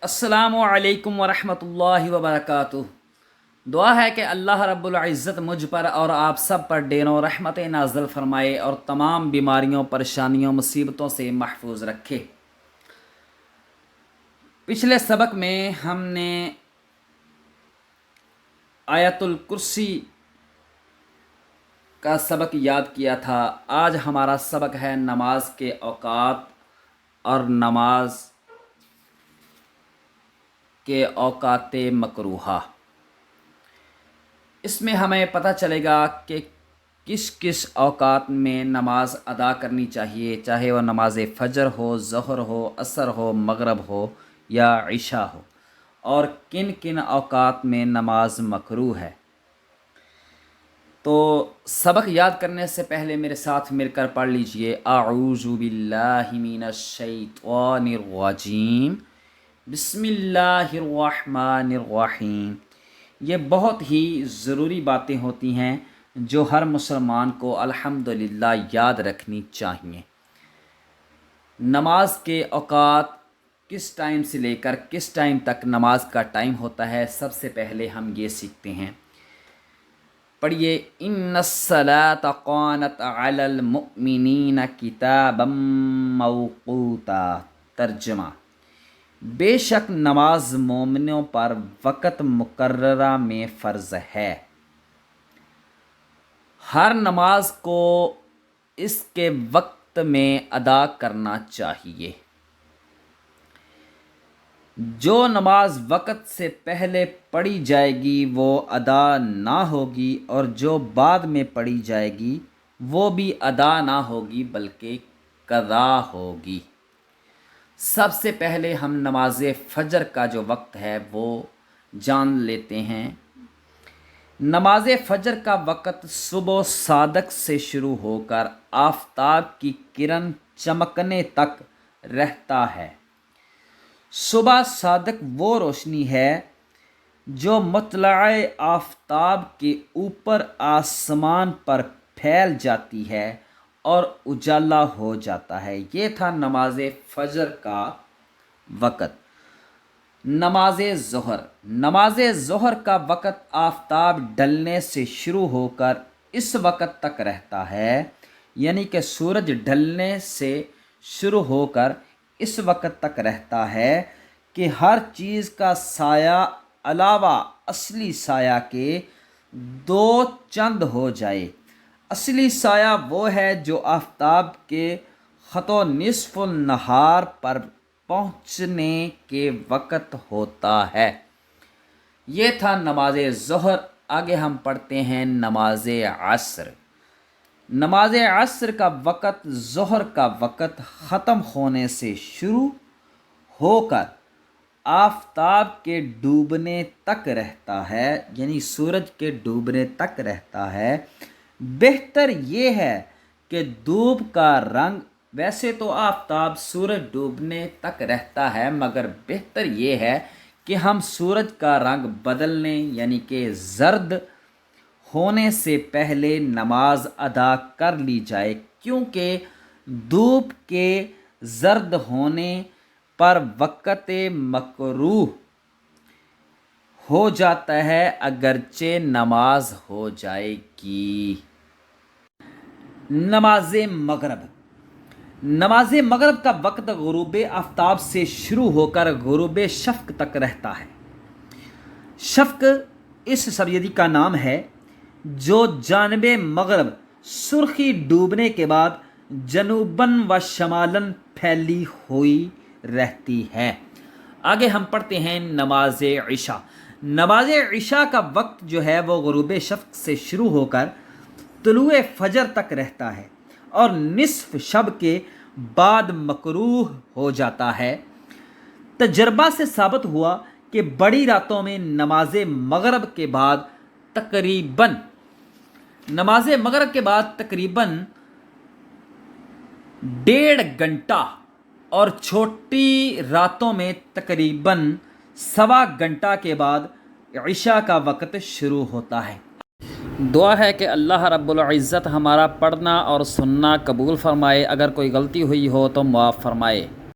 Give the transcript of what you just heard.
السلام علیکم ورحمۃ اللہ وبرکاتہ۔ دعا ہے کہ اللہ رب العزت مجھ پر اور آپ سب پر ڈینوں رحمت نازل فرمائے اور تمام بیماریوں، پریشانیوں، مصیبتوں سے محفوظ رکھے۔ پچھلے سبق میں ہم نے آیت الکرسی کا سبق یاد کیا تھا۔ آج ہمارا سبق ہے نماز کے اوقات اور نماز کے اوقات مکروہہ۔ اس میں ہمیں پتہ چلے گا کہ کس کس اوقات میں نماز ادا کرنی چاہیے، چاہے وہ نماز فجر ہو، ظہر ہو، عصر ہو، مغرب ہو یا عشاء ہو، اور کن کن اوقات میں نماز مکروہ ہے۔ تو سبق یاد کرنے سے پہلے میرے ساتھ مل کر پڑھ لیجئے اعوذ باللہ من الشیطان الرجیم، بسم اللہ الرحمن الرحیم۔ یہ بہت ہی ضروری باتیں ہوتی ہیں جو ہر مسلمان کو الحمدللہ یاد رکھنی چاہیے۔ نماز کے اوقات کس ٹائم سے لے کر کس ٹائم تک نماز کا ٹائم ہوتا ہے، سب سے پہلے ہم یہ سیکھتے ہیں۔ پڑھیے، ان الصلاۃ کانت علی المؤمنین کتابا موقوتا۔ ترجمہ: بے شک نماز مومنوں پر وقت مقررہ میں فرض ہے۔ ہر نماز کو اس کے وقت میں ادا کرنا چاہیے۔ جو نماز وقت سے پہلے پڑھی جائے گی وہ ادا نہ ہوگی، اور جو بعد میں پڑھی جائے گی وہ بھی ادا نہ ہوگی بلکہ قضا ہوگی۔ سب سے پہلے ہم نماز فجر کا جو وقت ہے وہ جان لیتے ہیں۔ نماز فجر کا وقت صبح صادق سے شروع ہو کر آفتاب کی کرن چمکنے تک رہتا ہے۔ صبح صادق وہ روشنی ہے جو مطلع آفتاب کے اوپر آسمان پر پھیل جاتی ہے اور اجالا ہو جاتا ہے۔ یہ تھا نماز فجر کا وقت۔ نماز ظہر کا وقت آفتاب ڈھلنے سے شروع ہو کر اس وقت تک رہتا ہے، یعنی کہ سورج ڈھلنے سے شروع ہو کر اس وقت تک رہتا ہے کہ ہر چیز کا سایہ علاوہ اصلی سایہ کے دو چند ہو جائے۔ اصلی سایہ وہ ہے جو آفتاب کے خط و نصف النہار پر پہنچنے کے وقت ہوتا ہے۔ یہ تھا نماز ظہر۔ آگے ہم پڑھتے ہیں نماز عصر۔ نماز عصر کا وقت ظہر کا وقت ختم ہونے سے شروع ہو کر آفتاب کے ڈوبنے تک رہتا ہے، یعنی سورج کے ڈوبنے تک رہتا ہے۔ بہتر یہ ہے کہ دھوپ کا رنگ، ویسے تو آفتاب سورج ڈوبنے تک رہتا ہے، مگر بہتر یہ ہے کہ ہم سورج کا رنگ بدلنے یعنی کہ زرد ہونے سے پہلے نماز ادا کر لی جائے، کیونکہ دھوپ کے زرد ہونے پر وقت مکروہ ہو جاتا ہے اگرچہ نماز ہو جائے گی۔ نماز مغرب کا وقت غروب آفتاب سے شروع ہو کر غروب شفق تک رہتا ہے۔ شفق اس سرید کا نام ہے جو جانب مغرب سرخی ڈوبنے کے بعد جنوباً و شمالاً پھیلی ہوئی رہتی ہے۔ آگے ہم پڑھتے ہیں نماز عشاء۔ نماز عشاء کا وقت جو ہے وہ غروب شفق سے شروع ہو کر طلوع فجر تک رہتا ہے اور نصف شب کے بعد مکروہ ہو جاتا ہے۔ تجربہ سے ثابت ہوا کہ بڑی راتوں میں نماز مغرب کے بعد تقریباً 1.5 گھنٹہ اور چھوٹی راتوں میں تقریباً 1.25 گھنٹہ کے بعد عشاء کا وقت شروع ہوتا ہے۔ دعا ہے کہ اللہ رب العزت ہمارا پڑھنا اور سننا قبول فرمائے، اگر کوئی غلطی ہوئی ہو تو معاف فرمائے۔